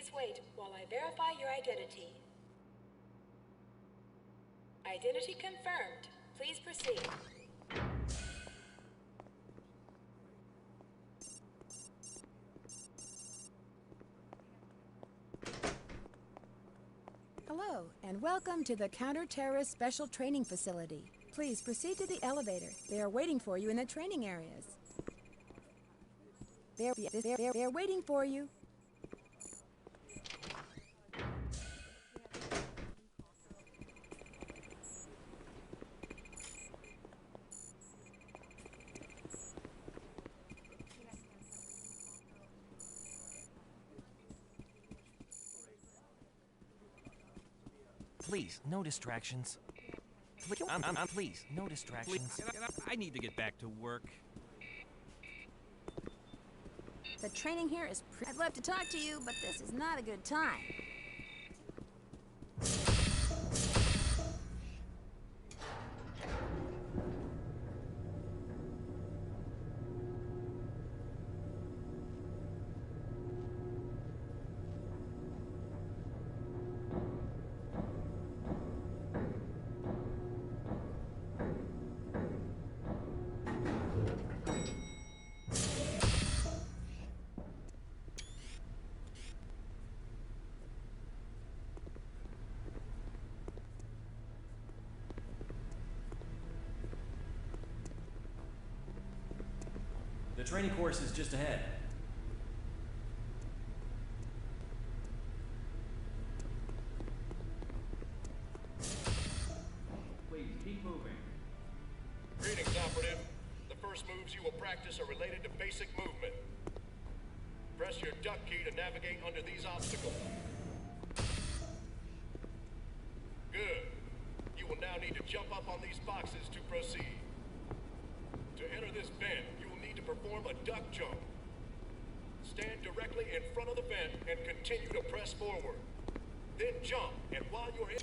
Please wait while I verify your identity. Identity confirmed. Please proceed. Hello, and welcome to the Counter-Terrorist Special Training Facility. Please proceed to the elevator. They are waiting for you in the training areas. They're waiting for you. Please, no distractions. Please, no distractions. I need to get back to work. The training here is I'd love to talk to you, but this is not a good time. The training course is just ahead. Please, keep moving. Greetings, Operative. The first moves you will practice are related to basic movement. Press your duck key to navigate under these obstacles. Good. You will now need to jump up on these boxes to proceed. To enter this vent, you will need to perform a duck jump. Stand directly in front of the vent and continue to press forward. Then jump, and while you're in...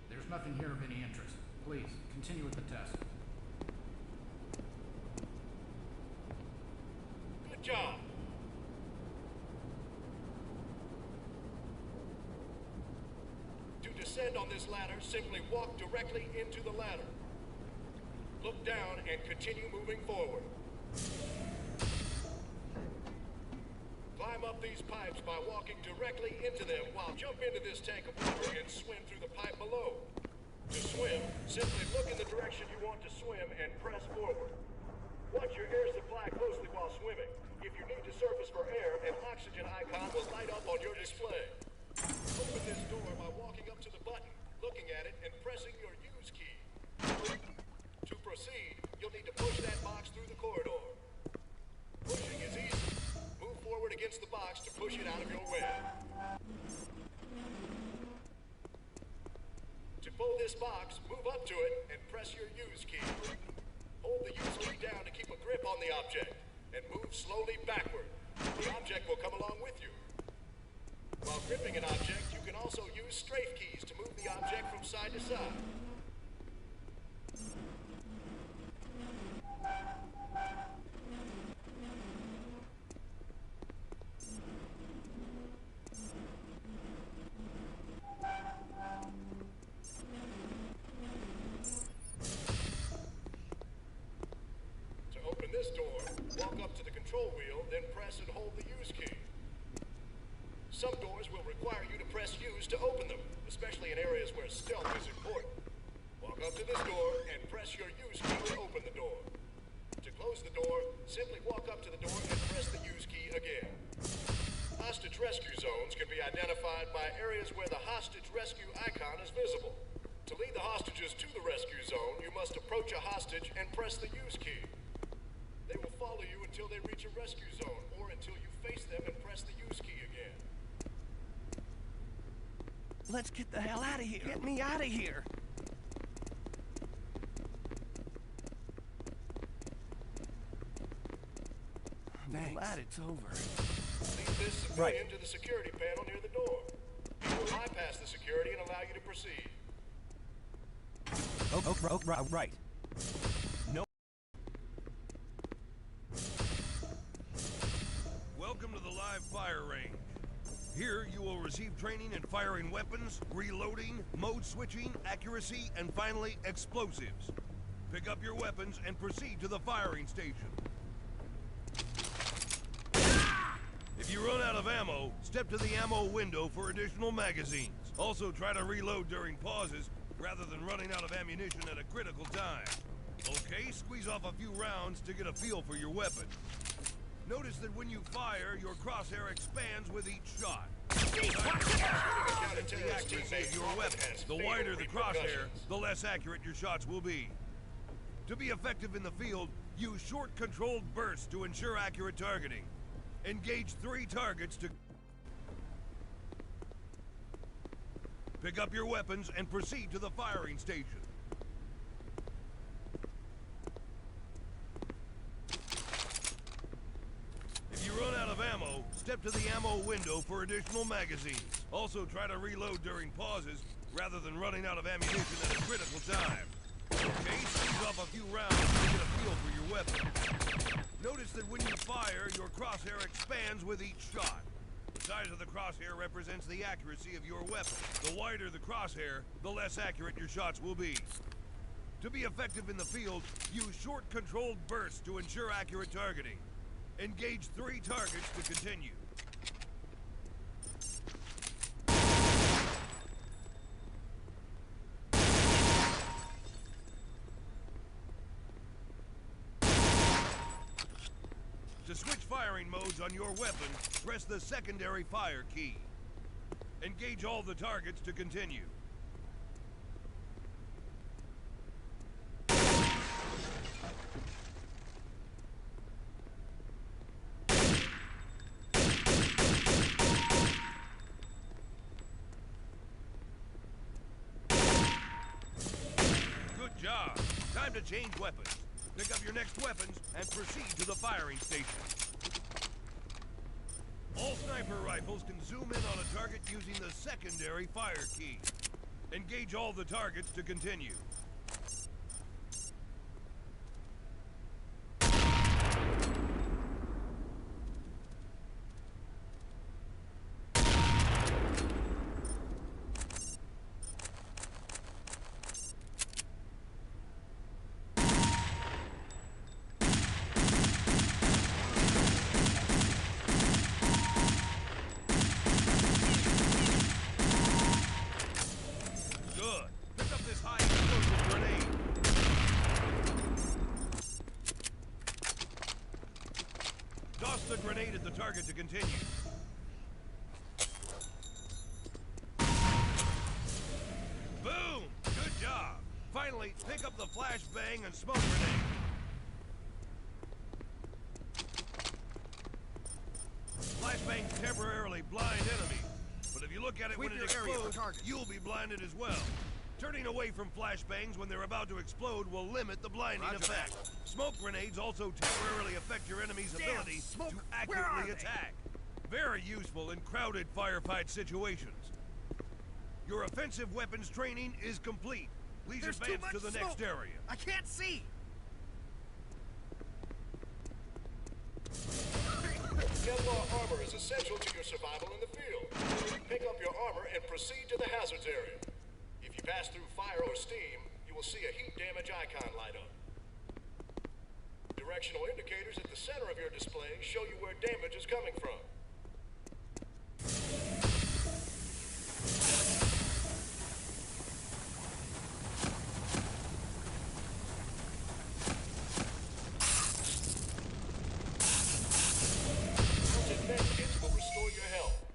There's nothing here of any interest. Please, continue with the test. Good job. To descend on this ladder, simply walk directly into the ladder. Look down and continue moving forward. Climb up these pipes by walking directly into them while jump into this tank of water and swim through the pipe below. To swim, simply look in the direction you want to swim and press forward. Watch your air supply closely while swimming. If you need to surface for air, an oxygen icon will light up on your display. Open this door by walking up to the button, looking at it, and pressing your use key. To proceed, you'll need to push that box through the corridor. Pushing is easy. Move forward against the box to push it out of your way. To pull this box, move up to it and press your use key. Hold the use key down to keep a grip on the object and move slowly backward. The object will come along with you. While gripping an object, you can also use strafe keys to move the object from side to side. Open this door, walk up to the control wheel, then press and hold the use key. Some doors will require you to press use to open them, especially in areas where stealth is important. Walk up to this door and press your use key to open the door. To close the door, simply walk up to the door and press the use key again. Hostage rescue zones can be identified by areas where the hostage rescue icon is visible. To lead the hostages to the rescue zone, you must approach a hostage and press the use key. They will follow you until they reach a rescue zone, or until you face them and press the use key again. Let's get the hell out of here. Get me out of here. Glad it's over. Leave this civilian to the security panel near the door. He will bypass the security and allow you to proceed. Right. No. Welcome to the live fire range. Here you will receive training in firing weapons, reloading, mode switching, accuracy, and finally, explosives. Pick up your weapons and proceed to the firing station. If you run out of ammo, step to the ammo window for additional magazines. Also try to reload during pauses rather than running out of ammunition at a critical time. Okay, squeeze off a few rounds to get a feel for your weapon. Notice that when you fire, your crosshair expands with each shot. The accuracy of your weapon. The wider the crosshair, the less accurate your shots will be. To be effective in the field, use short controlled bursts to ensure accurate targeting. Engage 3 targets to pick up your weapons and proceed to the firing station. If you run out of ammo, step to the ammo window for additional magazines. Also try to reload during pauses rather than running out of ammunition at a critical time. Okay, squeeze off a few rounds to get a feel for your weapon. Notice that when you fire, your crosshair expands with each shot. The size of the crosshair represents the accuracy of your weapon. The wider the crosshair, the less accurate your shots will be. To be effective in the field, use short controlled bursts to ensure accurate targeting. Engage 3 targets to continue. To switch firing modes on your weapon, press the secondary fire key. Engage all the targets to continue. Good job. Time to change weapons. Pick up your next weapons and proceed to the firing station. All sniper rifles can zoom in on a target using the secondary fire key. Engage all the targets to continue. The grenade at the target to continue. Boom! Good job. Finally, pick up the flashbang and smoke grenade. Flashbangs temporarily blind enemies, but if you look at it when it explodes, you'll be blinded as well. Turning away from flashbangs when they're about to explode will limit the blinding effect. Smoke grenades also temporarily affect your enemy's ability to accurately attack. Very useful in crowded firefight situations. Your offensive weapons training is complete. Please advance to the next area. I can't see. Kevlar armor is essential to your survival in the field. Pick up your armor and proceed to the hazards area. If you pass through fire or steam, you will see a heat damage icon light up. Directional indicators at the center of your display show you where damage is coming from. Mounted med kits will restore your health.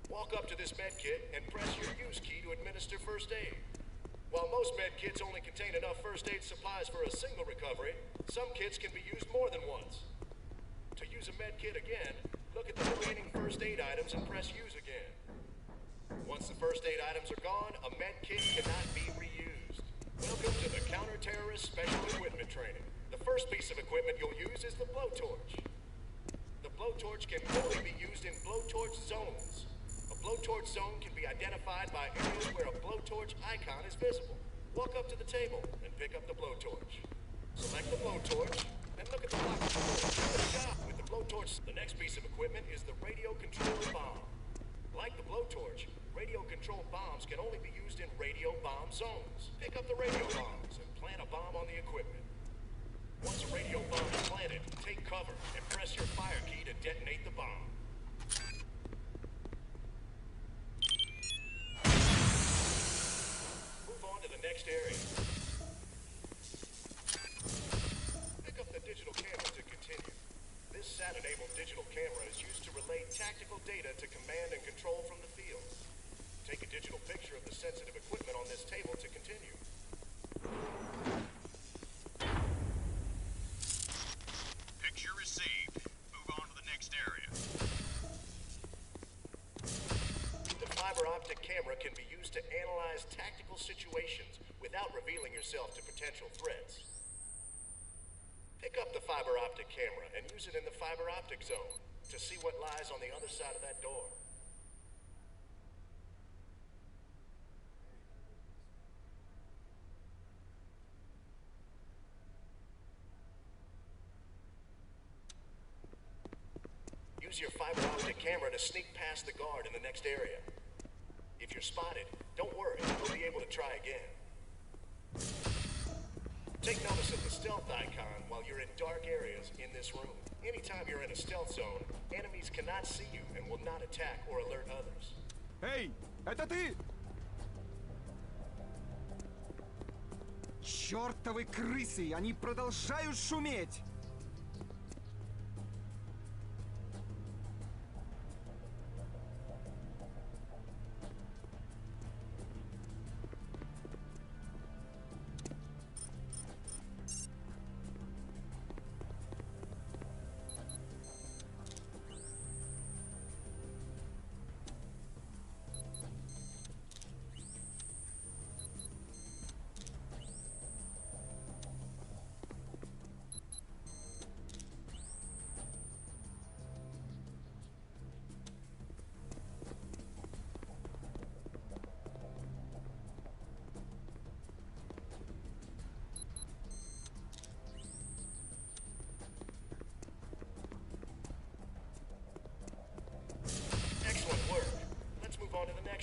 Walk up to this med kit and press your use key to administer first aid. While most med kits only contain enough first aid supplies for a single recovery, some kits can be used more than once. To use a med kit again, look at the remaining first aid items and press use again. Once Once the first aid items are gone, a med kit cannot be reused. Welcome to the Counter-Terrorist Special Equipment Training. The first piece of equipment you'll use is the blowtorch. The blowtorch can only be used in blowtorch zones. A blowtorch zone can be identified by areas where a blowtorch icon is visible. Walk up to the table and pick up the blowtorch. Select the blowtorch, then look at the box. Good job with the blowtorch. The next piece of equipment is the radio-controlled bomb. Like the blowtorch, radio-controlled bombs can only be used in radio bomb zones. Pick up the radio bombs and plant a bomb on the equipment. Once a radio bomb is planted, take cover and press your fire key to detonate the bomb. Move on to the next area. Pick up the digital camera to continue. This SAT-enabled digital camera is used to relay tactical data to command and control from the field. Take a digital picture of the sensitive equipment on this table to continue. Picture received. Move on to the next area. The fiber optic camera can be used to analyze tactical situations without revealing yourself to potential threats. Pick up the fiber optic camera and use it in the fiber optic zone to see what lies on the other side of that door. Use your fiber optic camera to sneak past the guard in the next area. If you're spotted, don't worry, you'll be able to try again. Take notice of the stealth icon while you're in dark areas in this room. Anytime you're in a stealth zone, enemies cannot see you and will not attack or alert others. Эй, это ты? Чёртовы крысы, они продолжают шуметь!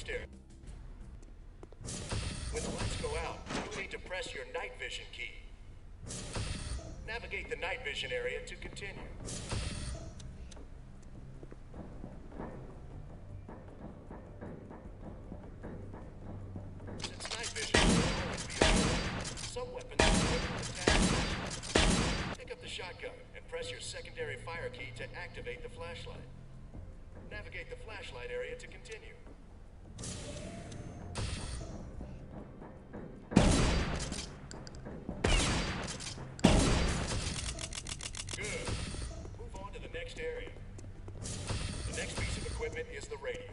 Area. When the lights go out, you'll need to press your night vision key. Navigate the night vision area to continue. Since night vision will always be available, some weapons are able to attack. Pick up the shotgun and press your secondary fire key to activate the flashlight. Navigate the flashlight area to continue. Good. Move on to the next area. The next piece of equipment is the radio.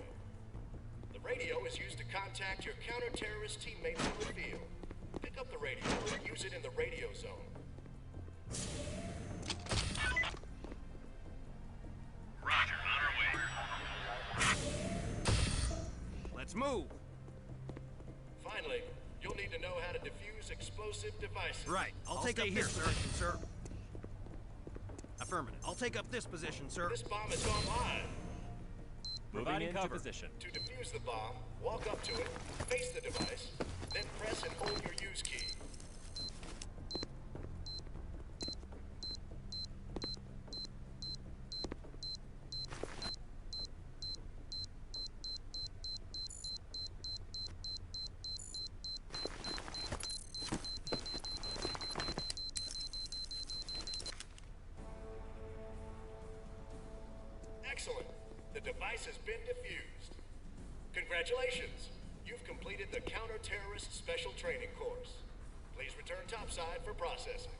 The radio is used to contact your counter-terrorist teammates in the field. Pick up the radio and use it in the radio zone. Roger, on our way. Let's move. Finally, you'll need to know how to defuse explosive devices. Right. I'll take up this position, sir. Affirmative. I'll take up this position, sir. This bomb has gone live. Moving into position. To defuse the bomb, walk up to it, face the device, then press and hold your use key. Excellent. The device has been defused. Congratulations. You've completed the Counter-Terrorist Special Training Course. Please return topside for processing.